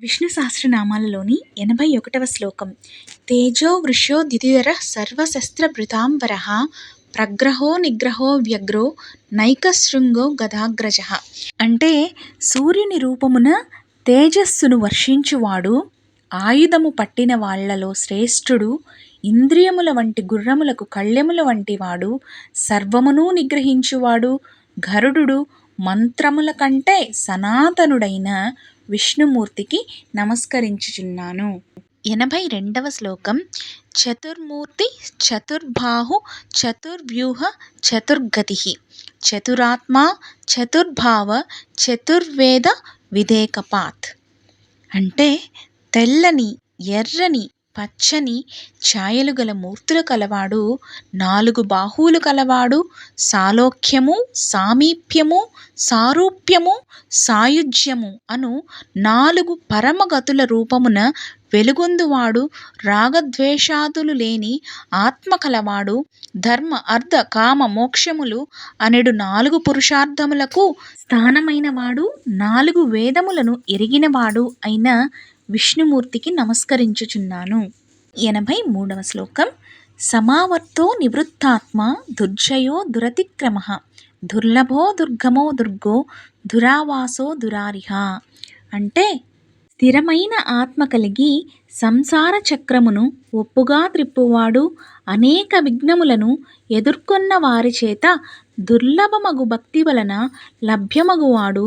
విష్ణు సహస్రనామాలలోని 81వ శ్లోకం. తేజో వృషో ద్యుతిధర సర్వశస్త్రభృతాంబర ప్రగ్రహో నిగ్రహో వ్యగ్రో నైకశృంగో గదాగ్రజ. అంటే సూర్యుని రూపమున తేజస్సును వర్షించువాడు, ఆయుధము పట్టిన వాళ్లలో శ్రేష్ఠుడు, ఇంద్రియముల వంటి గుర్రములకు కళ్ళెముల వంటి వాడు, సర్వమును నిగ్రహించువాడు, గరుడు, మంత్రముల కంటే సనాతనుడైన విష్ణుమూర్తికి నమస్కరించుచున్నాను. 82వ శ్లోకం. చతుర్మూర్తి చతుర్బాహు చతుర్వ్యూహ చతుర్గతి చతురాత్మా చతుర్భావ చతుర్వేద విదేకపాత్. అంటే తెల్లని, ఎర్రని, పచ్చని ఛాయలు గల మూర్తులు కలవాడు, 4 బాహువులు కలవాడు, సాలోక్యము, సామీప్యము, సారూప్యము, సాయుజ్యము అను 4 పరమగతుల రూపమున వెలుగొందువాడు, రాగద్వేషాదులు లేని ఆత్మ కలవాడు, ధర్మ అర్థ కామ మోక్షములు అనెడు 4 పురుషార్థములకు స్థానమైన వాడు, 4 వేదములను ఎరిగినవాడు అయిన విష్ణుమూర్తికి నమస్కరించుచున్నాను. 83వ శ్లోకం. సమావర్తో నివృత్తాత్మ దుర్జయో దురతిక్రమః దుర్లభో దుర్గమో దుర్గో దురావాసో దురారిహ. అంటే స్థిరమైన ఆత్మ కలిగి సంసార చక్రమును ఒప్పుగా త్రిప్పువాడు, అనేక విఘ్నములను ఎదుర్కొన్న వారి చేత దుర్లభమగు భక్తి వలన లభ్యమగువాడు,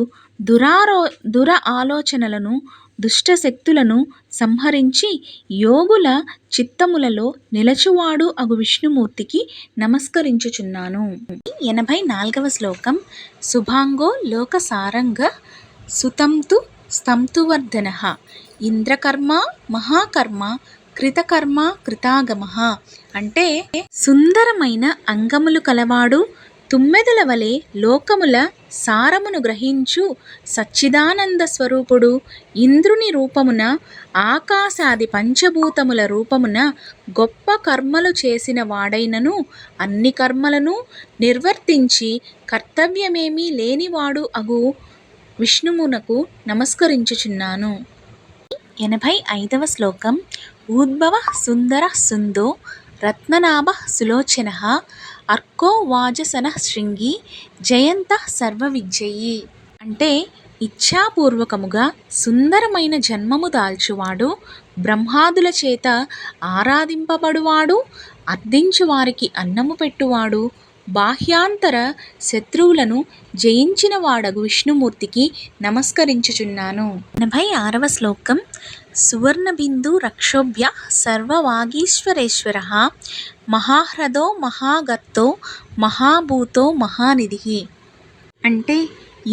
దుర ఆలోచనలను దుష్టశక్తులను సంహరించి యోగుల చిత్తములలో నిలచువాడు అగు విష్ణుమూర్తికి నమస్కరించుచున్నాను. 84వ శ్లోకం. శుభాంగో లోకసారంగ సుతంతు స్తంతువర్ధనః ఇంద్రకర్మ మహాకర్మ కృతకర్మ కృతాగమః. అంటే సుందరమైన అంగములు కలవాడు, తుమ్మెదల వలె లోకముల సారమును గ్రహించు సచ్చిదానంద స్వరూపుడు, ఇంద్రుని రూపమున, ఆకాశాది పంచభూతముల రూపమున గొప్ప కర్మలు చేసిన వాడైనను అన్ని కర్మలను నిర్వర్తించి కర్తవ్యమేమీ లేనివాడు అగు విష్ణువునకు నమస్కరించుచున్నాను. 85వ శ్లోకం. ఉద్భవ సుందర సుందో రత్ననాభ సులోచనః అర్కో వాజసనః శృంగి జయంత సర్వవిజ్జయీ. అంటే ఇచ్ఛాపూర్వకముగా సుందరమైన జన్మము దాల్చువాడు, బ్రహ్మాదుల చేత ఆరాధింపబడువాడు, అర్థించు వారికి అన్నము పెట్టువాడు, బాహ్యాంతర శత్రువులను జయించిన వాడగు విష్ణుమూర్తికి నమస్కరించుచున్నాను. 86వ శ్లోకం. సువర్ణబిందు రక్షోభ్య సర్వవాగీశ్వరేశ్వరః మహాహ్రదో మహాగర్తో మహాభూతో మహానిధిః. అంటే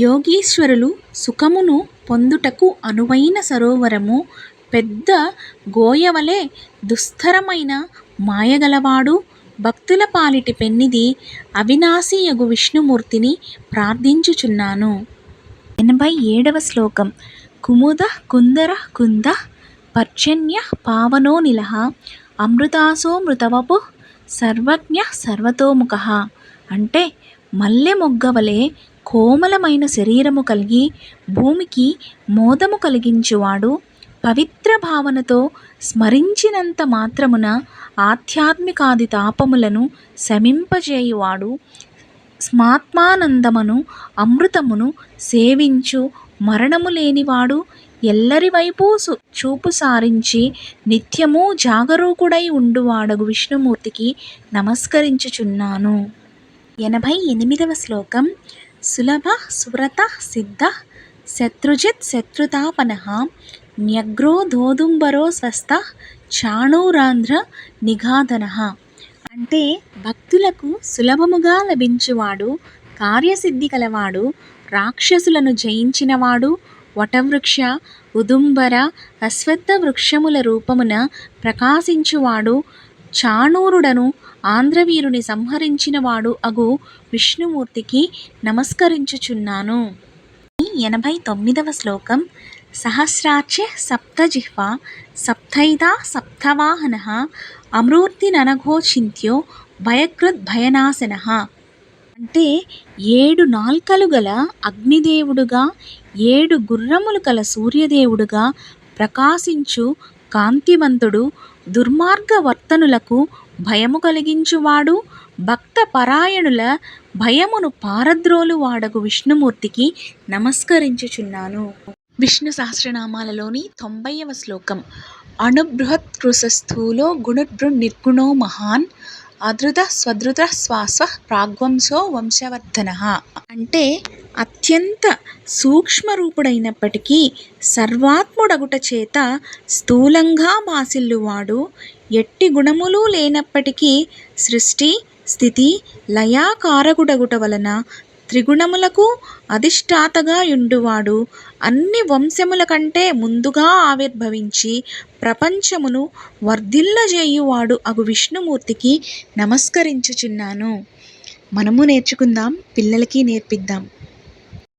యోగీశ్వరులు సుఖమును పొందుటకు అనువైన సరోవరము, పెద్ద గోయవలె దుస్తరమైన మాయగలవాడు, భక్తుల పాలిటి పెన్నిది, అవినాశియగు విష్ణుమూర్తిని ప్రార్థించుచున్నాను. 87వ శ్లోకం. కుముద కుందర కుంద పర్జన్య పావనో నిలః అమృతాసో మృతవపు సర్వజ్ఞ సర్వతోముఖః. అంటే మల్లె మొగ్గవలే కోమలమైన శరీరము కలిగి భూమికి మోదము కలిగించువాడు, పవిత్ర భావనతో స్మరించినంత మాత్రమున ఆధ్యాత్మికాది తాపములను శమింపజేయువాడు, స్మాత్మానందమును అమృతమును సేవించు మరణము లేనివాడు, ఎల్లరి వైపు చూపు సారించి నిత్యము జాగరూకుడై ఉండువాడగు విష్ణుమూర్తికి నమస్కరించుచున్నాను. 88వ శ్లోకం. సులభ సువ్రత సిద్ధ శత్రుజిత్ శత్రుతాపనః న్యగ్రో దోదుంబరో స్వస్థ చాణూరాంధ్ర నిఘాధనః. అంటే భక్తులకు సులభముగా లభించువాడు, కార్యసిద్ధి కలవాడు, రాక్షసులను జయించినవాడు, వటవృక్ష ఉదుంబర అశ్వత్థ వృక్షముల రూపమున ప్రకాశించువాడు, చాణూరుడను ఆంధ్రవీరుని సంహరించినవాడు అగు విష్ణుమూర్తికి నమస్కరించుచున్నాను. 89వ శ్లోకం. సహస్రార్చ్య సప్తజిహ్వ సప్తైదా సప్తవాహనః అమృర్తిననఘోచింత్యో భయకృద్భయనాశనః. అంటే 7 నాల్కలు గల అగ్నిదేవుడుగా, 7 గుర్రములు కల సూర్యదేవుడుగా, ప్రకాశించు కాంతివంతుడు, దుర్మార్గ వర్తనులకు భయము కలిగించువాడు, భక్త పరాయణుల భయమును పారద్రోలువాడగు విష్ణుమూర్తికి నమస్కరించుచున్నాను. విష్ణు సహస్రనామాలలోని 90వ శ్లోకం. అణుబృహత్కృశస్థూలో గుణుర్బృన్నిర్గుణో మహాన్ అధృత స్వధృత శ్వాస్వ ప్రాగ్వంశో వంశవర్ధనః. అంటే అత్యంత సూక్ష్మరూపుడైనప్పటికీ సర్వాత్ముడగుట చేత స్థూలంగా భాసిల్లువాడు, ఎట్టి గుణములు లేనప్పటికీ సృష్టి స్థితి లయాకారకుడగుట వలన త్రిగుణములకు అధిష్ఠాతగా యుండువాడు, అన్ని వంశముల కంటే ముందుగా ఆవిర్భవించి ప్రపంచమును వర్ధిల్లజేయువాడు అగు విష్ణుమూర్తికి నమస్కరించుచున్నాను. మనము నేర్చుకుందాం, పిల్లలకి నేర్పిద్దాం.